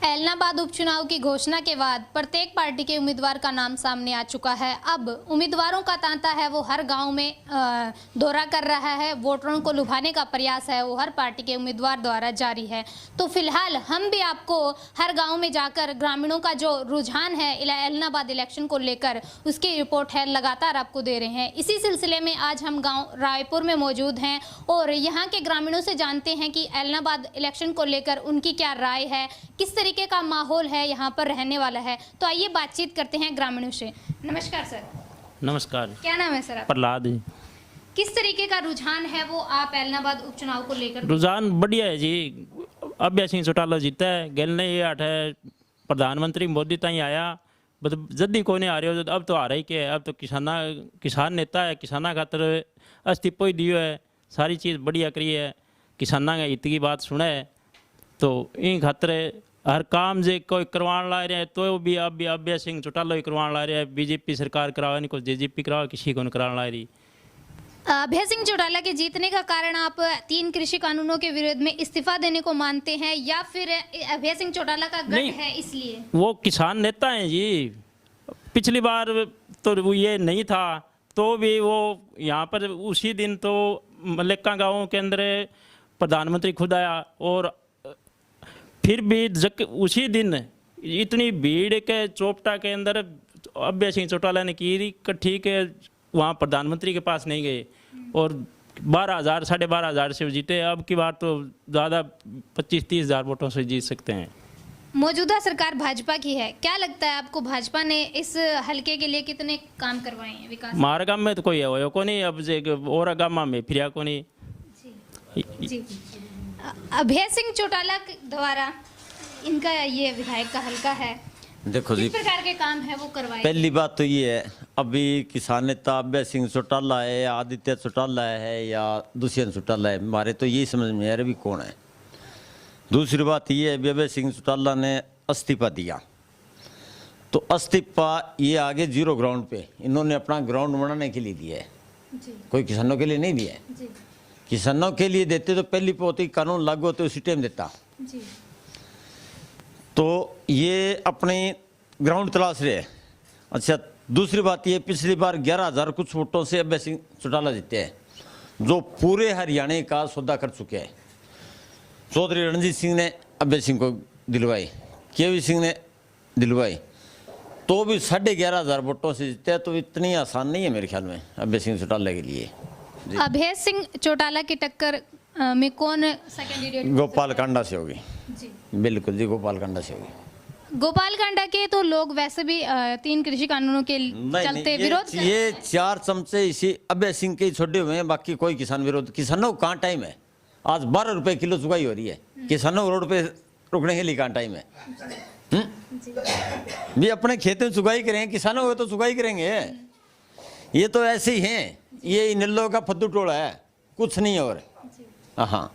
ऐलनाबाद उपचुनाव की घोषणा के बाद प्रत्येक पार्टी के उम्मीदवार का नाम सामने आ चुका है। अब उम्मीदवारों का तांता है वो हर गांव में दौरा कर रहा है, वोटरों को लुभाने का प्रयास है वो हर पार्टी के उम्मीदवार द्वारा जारी है। तो फिलहाल हम भी आपको हर गांव में जाकर ग्रामीणों का जो रुझान है ऐलनाबाद इलेक्शन को लेकर उसकी रिपोर्ट है लगातार आपको दे रहे हैं। इसी सिलसिले में आज हम गाँव रायपुर में मौजूद हैं और यहाँ के ग्रामीणों से जानते हैं कि ऐलनाबाद इलेक्शन को लेकर उनकी क्या राय है, किस तरीके का माहौल है यहाँ पर रहने वाला है। तो आइए बातचीत करते हैं ग्रामीणों से। नमस्कार सर। नमस्कार। क्या नाम है सर आप? प्रहलाद जी। किस तरीके का रुझान है वो आप ऐलनाबाद उपचुनाव को लेकर? रुझान बढ़िया है जी। अभय सिंह चौटाला जीता है, गलने ये आठ है प्रधानमंत्री मोदी ताई आया जल्दी को नहीं आ रहे हो, अब तो आ रही के अब तो किसान नेता है, किसाना खातर अस्तित्व ही दियो है, सारी चीज़ बढ़िया करी है, किसाना का हित की बात सुना है। तो इन खातर हर काम जे कोई करवाने ला रहे हैं तो भी अब भी अभय सिंह चौटाला ही करवाने ला रहे हैं। बीजेपी सरकार करावा नहीं, कुछ जेजेपी करावा, किसी को नहीं कराने ला रही। अभय सिंह चौटाला के जीतने का कारण आप 3 कृषि कानूनों के विरोध में इस्तीफा देने को मानते हैं या फिर अभय सिंह चौटाला का गठ है इसलिए? वो किसान नेता हैं जी। पिछली बार तो ये नहीं था तो भी वो यहाँ पर उसी दिन तो मलेक्का गाँव के अंदर प्रधानमंत्री खुद आया और फिर भी उसी दिन इतनी भीड़ के चोपटा के अंदर अभय सिंह चौटाला ने की इकट्ठी के वहाँ प्रधानमंत्री के पास नहीं गए और 12,000 12,500 से जीते। अब की बार तो ज़्यादा 25-30 हज़ार वोटों से जीत सकते हैं। मौजूदा सरकार भाजपा की है, क्या लगता है आपको भाजपा ने इस हलके के लिए कितने काम करवाए हैं विकास? हमारे गाँव में तो कोई है को नहीं, अब और गाँव में फिर को नहीं जी। अभय सिंह चौटाला द्वारा इनका ये विधायक का हलका है, देखो जी, किस प्रकार के काम है वो करवाए? पहली बात तो ये है, अभी किसान नेता अभय सिंह चौटाला है या आदित्य चौटाला है या दुष्यंत चौटाला है, हमारे तो यही समझ में आ रहा भी कौन है। दूसरी बात ये है, अभय सिंह चौटाला ने इस्तीफा दिया तो इस्तीफा ये आगे 0 ग्राउंड पे इन्होंने अपना ग्राउंड बनाने के लिए दिया है, कोई किसानों के लिए नहीं दिया है। किसानों के लिए देते तो पहली पोती कानून लागू होते उसी टाइम देता जी। तो ये अपने ग्राउंड तलाश रहे हैं। अच्छा, दूसरी बात ये, पिछली बार 11,000 कुछ वोटों से अभय सिंह चौटाला जीते हैं जो पूरे हरियाणा का सौदा कर चुके हैं। चौधरी रणजीत सिंह ने अभय सिंह को दिलवाई, केवी सिंह ने दिलवाई, तो भी 11,500 वोटों से जीते। तो इतनी आसान नहीं है मेरे ख्याल में अभय सिंह चौटाला के लिए। अभय सिंह चौटाला की टक्कर में कौन सा कैंडिडेट? गोपाल कांडा से होगी जी। बिल्कुल जी, गोपाल कांडा से होगी। गोपाल कांडा के तो लोग वैसे भी 3 कृषि कानूनों के चलते विरोध ये 4 चमचे इसी अभय सिंह के छोड़े हुए हैं, बाकी कोई किसान विरोध। किसानों को कहाँ टाइम है? आज 12 रुपए किलो चुकाई हो रही है, किसानों को रोड पे रुकने के लिए कहाँ टाइम है? भी अपने खेतों में चुकाई करेंगे, किसानों को तो चुकाई करेंगे। ये तो ऐसे ही हैं, ये इन लोगों का फद्दू टोला है, कुछ नहीं और। हाँ,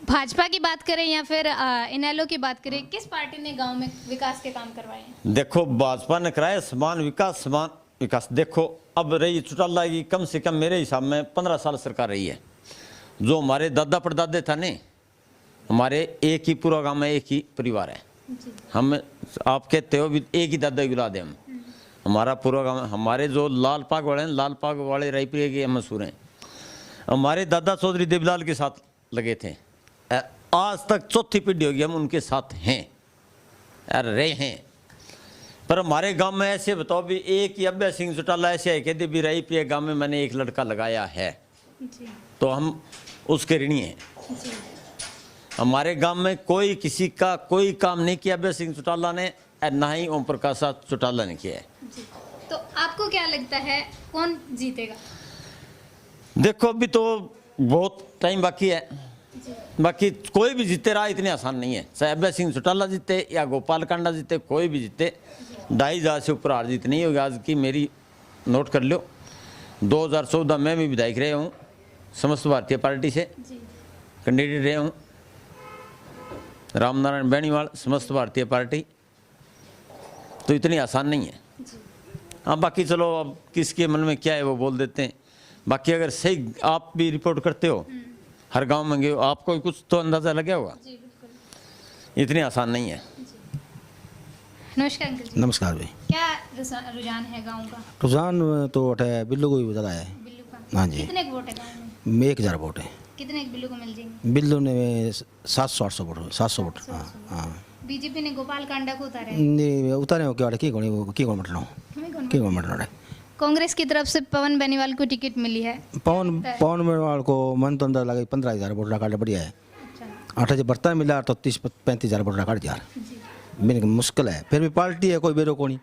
भाजपा की बात करें या फिर इनेलो की बात करें, किस पार्टी ने गांव में विकास के काम करवाए हैं? देखो, भाजपा ने कराया समान विकास। देखो, अब रही चौटाला की कम से कम मेरे हिसाब में 15 साल सरकार रही है। जो हमारे दादा परदादे था ने, हमारे एक ही पूरा गांव में एक ही परिवार है। हम आप कहते हो भी एक ही दादा की औलाद है हम, हमारा पूरा गांव। हमारे जो लाल पाग वाले हैं, लाल पाग वाले रायपुर के मशहूर हैं। हमारे दादा चौधरी देवलाल के साथ लगे थे, आज तक 4थी पीढ़ी होगी हम उनके साथ हैं रहे हैं। पर हमारे गांव में ऐसे बताओ भी एक ही अभय सिंह चौटाला ऐसे है कहते भी रायपुर गांव में मैंने एक लड़का लगाया है जी। तो हम उसके ऋणी हैं। हमारे गांव में कोई किसी का कोई काम नहीं किया अभय सिंह चौटाला ने, ना ही ओम प्रकाश चौटाला ने किया है जी। तो आपको क्या लगता है कौन जीतेगा? देखो, अभी तो बहुत टाइम बाकी है, बाकी कोई भी जीते रहा इतनी आसान नहीं है। चाहे अभय सिंह चौटाला जीते या गोपाल कांडा जीते, कोई भी जीते 2,500 से ऊपर हार जीत नहीं होगी। आज की मेरी नोट कर लो, 2014 में भी विधायक रहे हूँ, समस्त भारतीय पार्टी से कैंडिडेट रहे हूँ, रामनारायण बेनीवाल समस्त भारतीय पार्टी। तो इतनी आसान नहीं है। हाँ, बाकी चलो अब किसके मन में क्या है वो बोल देते हैं। बाकी अगर सही आप भी रिपोर्ट करते हो हर गांव में गए, आपको कुछ तो अंदाजा लगा होगा। इतनी आसान नहीं है। नमस्कार अंकल जी। नमस्कार भाई। क्या रुझान है गांव का? रुझान तो है बिल्लू को भी ज़्यादा है। बिल्लू का? हाँ जी। कितने वोट है गांव में? 1000 वोट है। कितने बिल्लू को मिल जाएंगे? बिल्लू ने 700-800 वोट 700 वोट। हाँ बीजेपी ने गोपाल कांडा को उतारा है। नहीं उतारे हो क्या कौन मतलब हमें कौन? कौन मतलब कांग्रेस की तरफ से पवन बेनीवाल को टिकट मिली है। पवन बेनीवाल को मन तो अंदर लगे 15,000 वोट रखा बढ़िया है। अच्छा 8 बर्ता मिला तो 30-35,000 वोट रखा यार मेरे मुश्किल है। फिर भी पार्टी है कोई बेरो कोनी।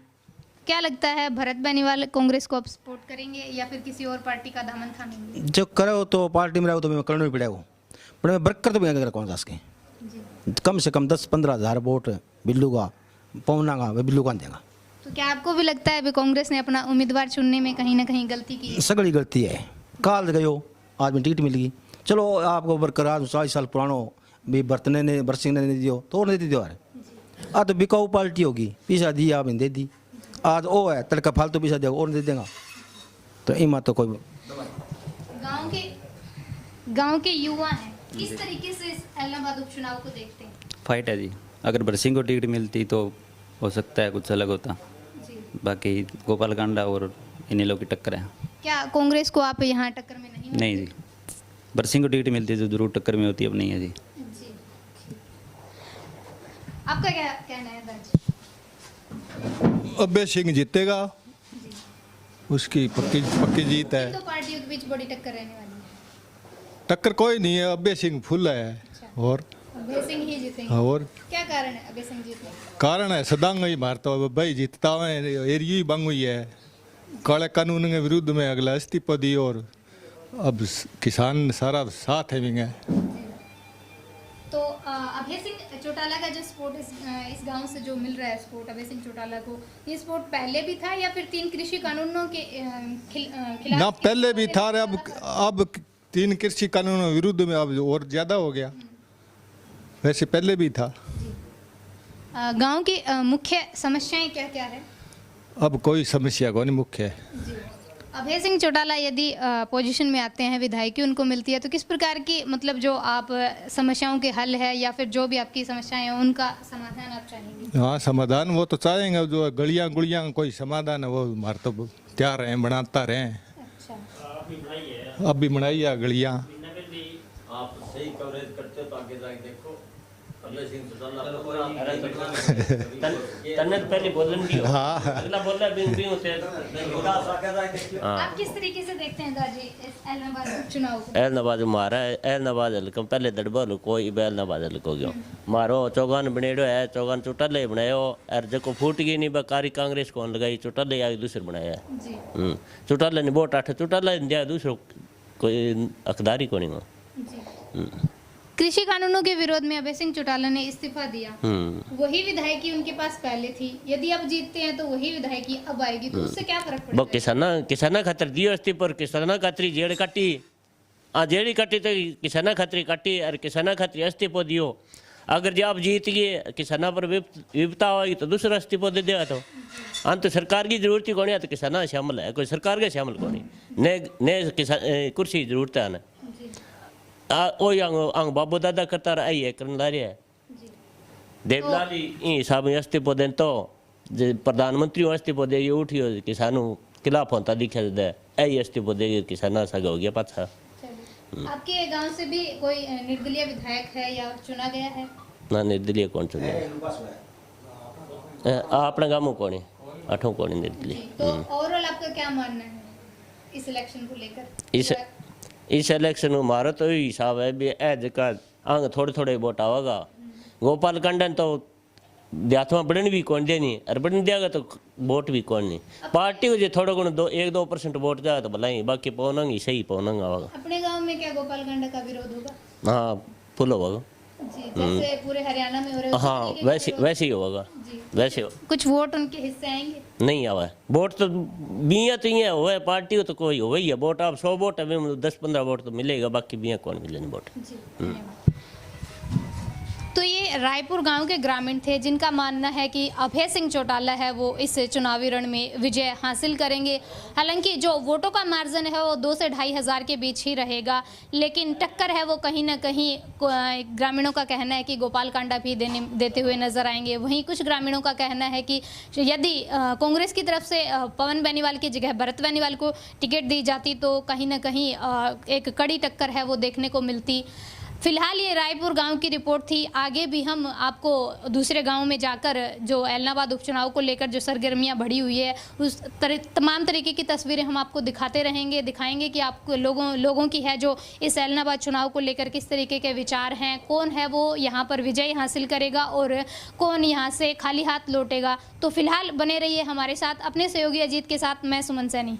क्या लगता है भरत बेनीवाल कांग्रेस को अब सपोर्ट करेंगे या फिर किसी और पार्टी का दामन थामेंगे? जो करो तो पार्टी में रहो तो मैं करना ही पड़ेगा पर मैं बरकर तो भी कौन सा के कम से कम 10-15,000 वोट बिल्लू का पवना का वे बिल्लू का देगा। तो क्या आपको भी लगता है अभी कांग्रेस ने अपना उम्मीदवार चुनने में कहीं ना कहीं गलती की है? सगड़ी गलती है। काल गयो आज में टिकट मिल गई चलो आपको बरकरार 40 साल पुरानो भी बर्तने ने बरसिंह ने नहीं दियो तो और नहीं दियो यार। आज तो बिकाऊ पार्टी होगी पैसा दी आपने दे दी आज वो है तड़का फालतू पैसा देगा और नहीं देगा तो इमा तो कोई गांव के युवा हैं किस तरीके से इस इलाहाबाद उपचुनाव को देखते हैं? फाइट है जी। अगर बरसिंह को टिकट मिलती तो हो सकता है कुछ अलग होता। जी बाकी गोपाल कांडा और इन्हीं लोग की टक्कर है। क्या कांग्रेस को आप यहाँ टक्कर में नहीं? नहीं जी बरसिंह को टिकट मिलती तो जरूर टक्कर में होती अब नहीं है जी। जी आपका क्या कहना है दाजी? अभय सिंह जीतेगा उसकी पक्की जीत है। तो पार्टियों के बीच बड़ी टक्कर रहने वाली है। टक्कर कोई नहीं है अभय सिंह फुल है और अभय सिंह ही जीतेंगे। और क्या कारण है अभय सिंह जीतने का? कारण है सदांग ही मारता भाई जीतता है एरिया ही बंग हुई है काले कानून के विरुद्ध में अगला इस्तीफा दी और अब किसान सारा साथ है। तो अभय सिंह चौटाला का जो सपोर्ट इस गांव से जो मिल रहा है सपोर्ट अभय सिंह चौटाला को ये सपोर्ट पहले भी था या फिर 3 कृषि कानूनों के खिलाफ? ना पहले भी था अब 3 कृषि कानूनों विरुद्ध में अब और ज्यादा हो गया वैसे पहले भी था। गांव की मुख्य समस्याएं क्या क्या है? अब कोई समस्या को नहीं मुख्य है। अभय सिंह चौटाला यदि पोजीशन में आते हैं विधायकी उनको मिलती है तो किस प्रकार की मतलब जो आप समस्याओं के हल है या फिर जो भी आपकी समस्याएं हैं उनका समाधान आप चाहेंगे? हाँ समाधान वो तो चाहेंगे जो गलियां गुड़ियां कोई समाधान है वो हमारे तो तैयार हैं बनाता रहे। अच्छा अब भी बनाई है गलियां। आप सही कवरेज करते हो तो आगे जाके देखो तन्ने पहले बोलन भी हाँ अगला बोल रहा बिंग बिंग होते आप किस तरीके से देखते हैं दाजी इस इलाहाबाद उपचुनाव को? एलनाबाद मारा है एलनाबाद हल्का पहले दड़बा हल्को एलनाबाद हल्को गयो मारो चौगान बनेड़ो है चौगान चुटाले बनायो और जको फूट गई नहीं बकारी कांग्रेस को लगाई चुटाले आगे दूसरे बनाया है। जी चुटाले ने वोट आठ चुटाले दिया दूसरो कोई अखदारी को नहीं जी कृषि कानूनों के विरोध में अभय सिंह चौटाला ने इस्तीफा दिया। वही विधायकी उनके पास पहले थी यदि अब जीतते हैं तो वही विधायकी अब आएगी तो उससे क्या फर्क वो पड़ेगा? किसाना खातर दियो इस्तीफा और किसाना खातिर जेड़ काटी जेड़ी काटी तो किसाना खातिर काटी और किसाना खातिर इस्तीफा दियो। अगर जब आप जीत गए किसाना पर विपता होगी तो दूसरा इस्तीफा दे देगा तो अंत सरकार की जरूरत ही कौन है तो किसाना शामिल है कोई सरकार के शामिल कौन ने किसान कुर्सी जरूरत है ना ओ अंग बाबू दादा करता रहा है करने ला रहा है देवलाल ही साहब इस्तीफा दें तो प्रधानमंत्री इस्तीफा दे उठी किसानों खिलाफ होता दिखा दे ऐ इस्तीफा दे किसाना सगा हो गया पाछा। आपके गांव से भी कोई निर्दलीय विधायक है या चुना गया है? ना निर्दलीय कौन चुने अपने गाँव कौन है आठों कौन है निर्दलीय। तो ओवरऑल आपका क्या मानना है इस इलेक्शन को लेकर? इस इलेक्शन में हमारा तो यही हिसाब है भी ए जगह अंग थोड़े थोड़े वोट आवेगा गोपाल कंडन तो देहात में बढ़न भी कौन देनी और बढ़न देगा तो वोट भी कौन नहीं पार्टी को जो थोड़ा गुण 1-2% वोट जाएगा तो भला ही बाकी पौनंग सही पौनंग आवेगा। अपने गांव में क्या गोपाल कांडा का विरोध होगा? हाँ फुल होगा जी जैसे पूरे हरियाणा में हो रहे हाँ वैसे ही होगा वैसे कुछ वोट उनके हिस्से आएंगे? नहीं आवा वोट तो बिया तो ये हुआ पार्टी को तो कोई हो ही है वोट आप 100 वोट है 10-15 वोट तो मिलेगा बाकी बिया कौन मिले वोट। तो ये रायपुर गांव के ग्रामीण थे जिनका मानना है कि अभय सिंह चौटाला है वो इस चुनावी रण में विजय हासिल करेंगे। हालांकि जो वोटों का मार्जिन है वो 2 से 2.5 हज़ार के बीच ही रहेगा, लेकिन टक्कर है वो कहीं ना कहीं ग्रामीणों का कहना है कि गोपाल कांडा भी देते हुए नजर आएंगे। वहीं कुछ ग्रामीणों का कहना है कि यदि कांग्रेस की तरफ से पवन बेनीवाल की जगह भरत बेनीवाल को टिकट दी जाती तो कहीं ना कहीं एक कड़ी टक्कर है वो देखने को मिलती। फिलहाल ये रायपुर गांव की रिपोर्ट थी। आगे भी हम आपको दूसरे गांव में जाकर जो ऐलनाबाद उपचुनाव को लेकर जो सरगर्मियां बढ़ी हुई है उस तमाम तरीके की तस्वीरें हम आपको दिखाएंगे कि आपको लोगों की है जो इस ऐलनाबाद चुनाव को लेकर किस तरीके के विचार हैं, कौन है वो यहाँ पर विजय हासिल करेगा और कौन यहाँ से खाली हाथ लौटेगा। तो फिलहाल बने रहिए हमारे साथ, अपने सहयोगी अजीत के साथ मैं सुमन सैनी।